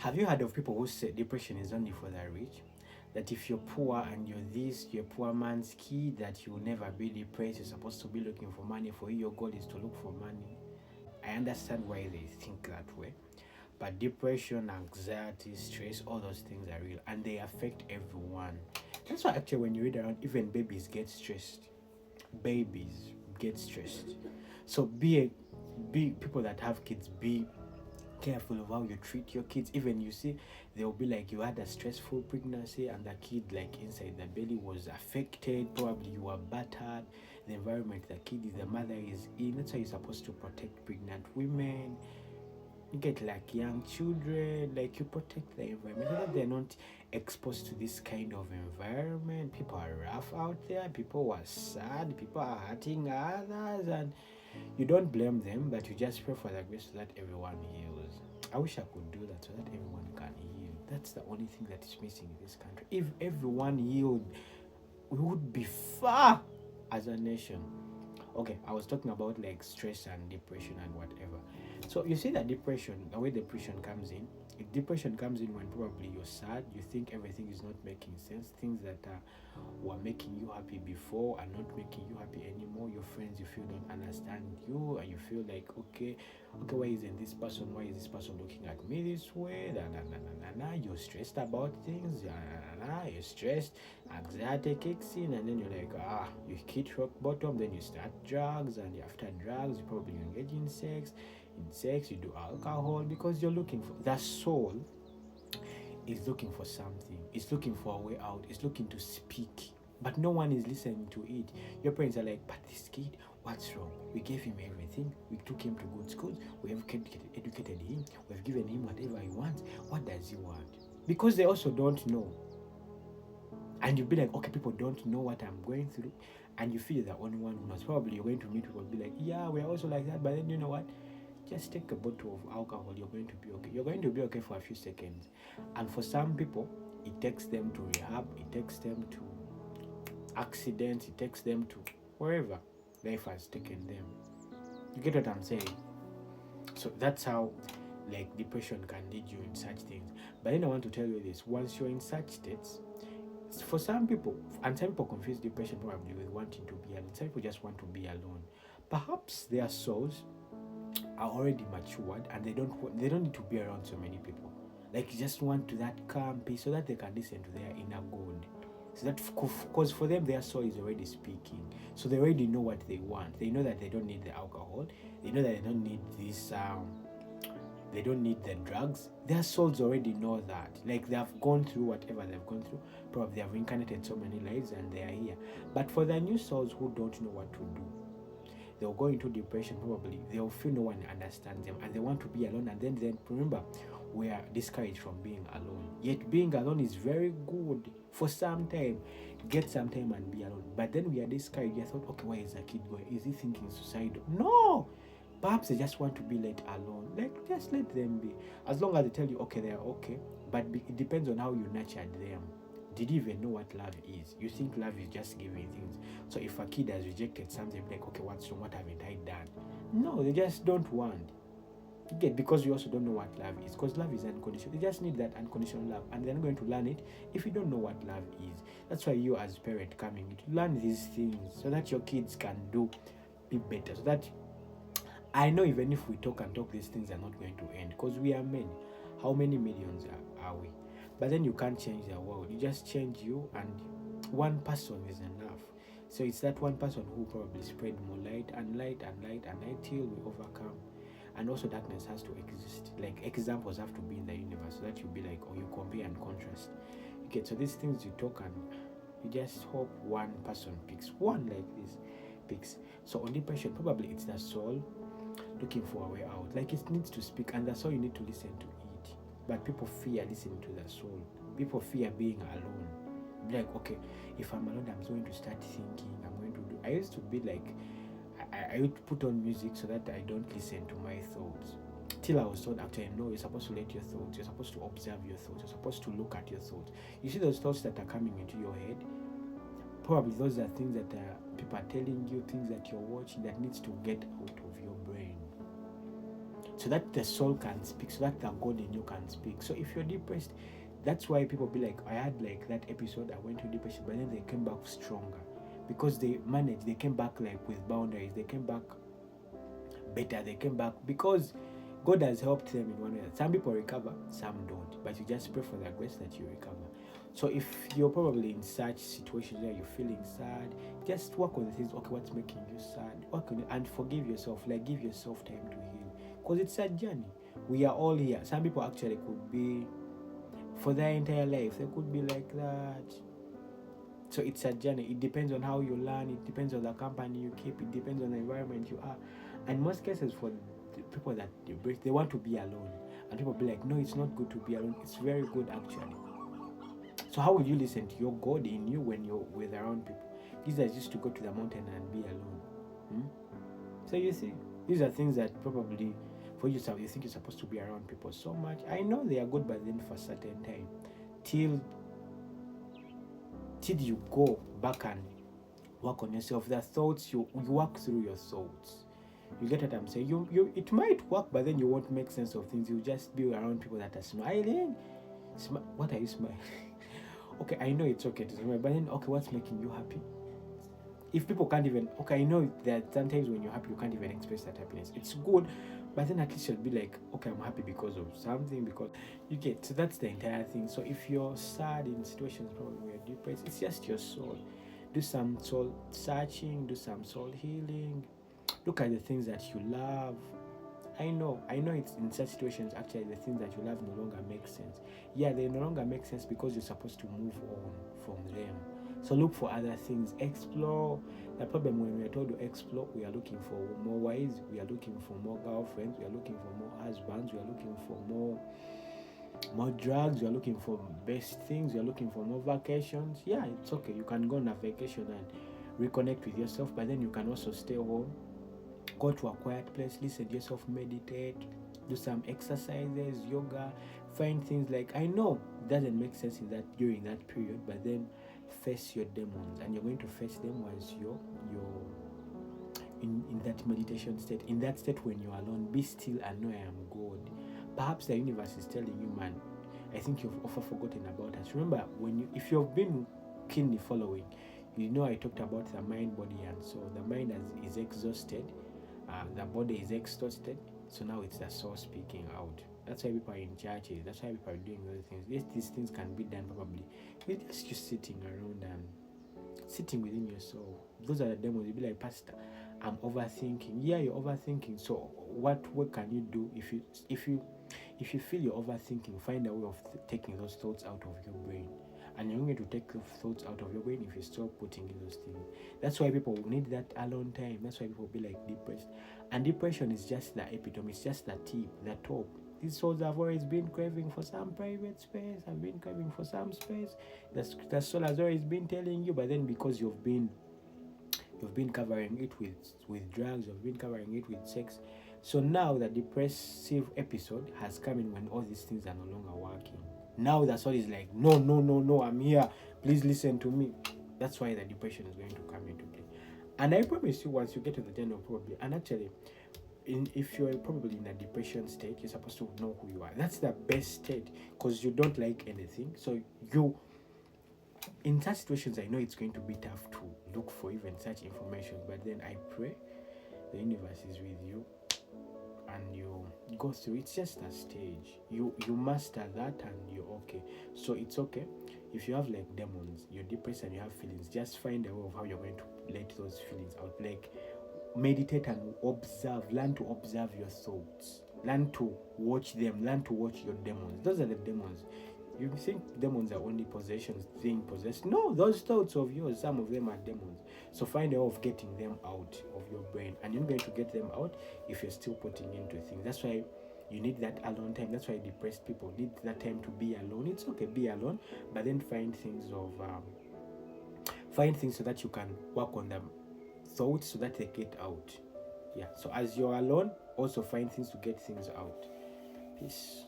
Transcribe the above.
Have you heard of people who say depression is only for the rich? That if you're poor and you're poor man's kid, that you'll never be depressed. You're supposed to be looking for money. For you, your goal is to look for money. I understand why they think that way. But depression, anxiety, stress, all those things are real and they affect everyone. That's why actually when you read around, even babies get stressed. Babies get stressed. So be people that have kids, be careful of how you treat your kids. Even you see, they'll be like you had a stressful pregnancy and the kid like inside the belly was affected, probably you were battered, the environment the mother is in. That's why you're supposed to protect pregnant women. You get like young children, like you protect the environment so that they're not exposed to this kind of environment. People are rough out there, people are sad, people are hurting others, and you don't blame them, but you just pray for the grace so that everyone heals. I wish I could do that so that everyone can heal. That's the only thing that is missing in this country. If everyone healed, we would be far as a nation. Okay, I was talking about like stress and depression and whatever. So you see that depression, the way depression comes in, depression comes in when probably you're sad, you think everything is not making sense, things that were making you happy before are not making you happy anymore. Your friends you feel don't understand you, and you feel like okay, why is this person looking at me this way? You're stressed about things, you're stressed, anxiety kicks in, and then you're like you hit rock bottom, then you start drugs, and after drugs you probably engage in sex, you do alcohol, because you're looking for the soul is looking for something, it's looking for a way out, it's looking to speak, but no one is listening to it. Your parents are like, but this kid, what's wrong? We gave him everything, we took him to good schools, we have educated him, we've given him whatever he wants. What does he want? Because they also don't know. And you'll be like, okay, people don't know what I'm going through, and you feel you're the only one who knows. Probably you're going to meet people and be like, yeah, we're also like that, but then you know what, just take a bottle of alcohol, you're going to be okay. You're going to be okay for a few seconds. And for some people, it takes them to rehab, it takes them to accidents, it takes them to wherever life has taken them. You get what I'm saying? So that's how like depression can lead you in such things. But then I want to tell you this, once you're in such states, for some people, and some people confuse depression probably with wanting to be alone. Some people just want to be alone. Perhaps their souls are already matured and they don't need to be around so many people. Like you just want to that calm peace so that they can listen to their inner God. So that because for them their soul is already speaking. So they already know what they want. They know that they don't need the alcohol. They know that they don't need this they don't need the drugs. Their souls already know that. Like they have gone through whatever they've gone through. Probably they have reincarnated so many lives and they are here. But for the new souls who don't know what to do, they'll go into depression. Probably they'll feel no one understands them and they want to be alone. And then remember, we are discouraged from being alone. Yet being alone is very good for some time. Get some time and be alone. But then we are discouraged. I thought, okay, where is the kid going? Is he thinking suicidal? No. Perhaps they just want to be let alone. Like, just let them be. As long as they tell you, okay, they are okay. But it depends on how you nurtured them. Did you even know what love is? You think love is just giving things. So if a kid has rejected something, like, okay, what's wrong? What haven't I done? No, they just don't want. Because you also don't know what love is. Because love is unconditional. They just need that unconditional love. And they're not going to learn it if you don't know what love is. That's why you as a parent coming to learn these things so that your kids can be better. So that I know even if we talk these things are not going to end, because we are many. How many millions are we? But then you can't change the world. You just change you, and one person is enough. So it's that one person who probably spread more light and light and light and light till we overcome. And also darkness has to exist. Like examples have to be in the universe so that you'll be like, oh, you compare and contrast. Okay, so these things you talk and you just hope one person picks one like this picks. So on depression, probably it's the soul looking for a way out. Like it needs to speak, and that's all you need to listen to it. But people fear listening to the soul. People fear being alone. Be like, okay, if I'm alone, I'm going to start thinking. I'm going to do. I used to be like, I would put on music so that I don't listen to my thoughts. Till I was told, actually, no, you're supposed to let your thoughts. You're supposed to observe your thoughts. You're supposed to look at your thoughts. You see those thoughts that are coming into your head. Probably those are things that people are telling you, things that you're watching that needs to get out of your brain. so that the soul can speak, so that the God in you can speak. So if you're depressed, that's why people be like, I had like that episode, I went to depression, but then they came back stronger because they managed, they came back like with boundaries, they came back better, they came back because God has helped them in one way. Some people recover, some don't, but you just pray for the grace that you recover. So if you're probably in such situations where you're feeling sad, just work on the things. Okay, what's making you sad? Work on it and forgive yourself. Like, give yourself time to heal, because it's a journey. We are all here. Some people actually could be for their entire life. They could be like that. So it's a journey. It depends on how you learn. It depends on the company you keep. It depends on the environment you are. And most cases for the people that they want to be alone, and people be like, no, it's not good to be alone. It's very good actually. So how will you listen to your God in you when you're with around people? Jesus used to go to the mountain and be alone. So you see, these are things that probably for you think you're supposed to be around people so much. I know they are good, but then for a certain time, till you go back and work on yourself. The thoughts you work through your thoughts. You get what I'm saying? You it might work, but then you won't make sense of things. You just be around people that are smiling. What are you smiling? Okay, I know it's okay to smile, but then okay, what's making you happy? If people can't even, okay, I know that sometimes when you're happy, you can't even express that happiness. It's good, but then at least you'll be like, okay, I'm happy because of something, because you get. So that's the entire thing. So if you're sad in situations probably where you're depressed, it's just your soul. Do some soul searching, do some soul healing. Look at the things that you love. I know it's in such situations actually the things that you love no longer make sense. Yeah, they no longer make sense because you're supposed to move on from them. So look for other things. Explore. The problem when we are told to explore, we are looking for more wives, we are looking for more girlfriends, we are looking for more husbands, we are looking for more drugs, we are looking for best things, we are looking for more vacations. Yeah, it's okay. You can go on a vacation and reconnect with yourself, but then you can also stay home. Go to a quiet place, listen to yourself, meditate, do some exercises, yoga, find things like, I know it doesn't make sense in that during that period, but then face your demons, and you're going to face them once you're in that meditation state. In that state when you're alone, be still and know I am God. Perhaps the universe is telling you, man, I think you've often forgotten about us. Remember, if you've been keenly following, you know I talked about the mind, body, and soul. The mind is exhausted. The body is exhausted, so now it's the soul speaking out. That's why people are in churches. That's why people are doing those things. These things can be done probably with just sitting around and sitting within your soul. Those are the demons. You'll be like, Pastor, I'm overthinking. Yeah, you're overthinking. So what can you do if you feel you're overthinking? Find a way of taking those thoughts out of your brain. And you're going to take the thoughts out of your brain if you stop putting in those things. That's why people need that alone time. That's why people be like depressed. And depression is just the epitome. It's just the tip, the top. These souls have always been craving for some private space. Have been craving for some space. The soul has always been telling you, but then because you've been covering it with drugs, you've been covering it with sex. So now the depressive episode has come in when all these things are no longer working. Now the soul is like, no, I'm here. Please listen to me. That's why the depression is going to come into play. And I promise you, once you get to the end of probably, and actually, if you're probably in a depression state, you're supposed to know who you are. That's the best state, because you don't like anything. So in such situations, I know it's going to be tough to look for even such information, but then I pray the universe is with you and you go through. It's just a stage. You master that and you're okay. So it's okay if you have like demons, you're depressed and you have feelings. Just find a way of how you're going to let those feelings out. Like meditate and observe. Learn to observe your thoughts. Learn to watch them. Learn to watch your demons. Those are the demons. You think demons are only possessions, being possessed? No, those thoughts of yours, some of them are demons. So find a way of getting them out of your brain. And you're going to get them out if you're still putting into things. That's why you need that alone time. That's why depressed people need that time to be alone. It's okay, be alone, but then find things so that you can work on them thoughts so that they get out. Yeah. So as you're alone, also find things to get things out. Peace.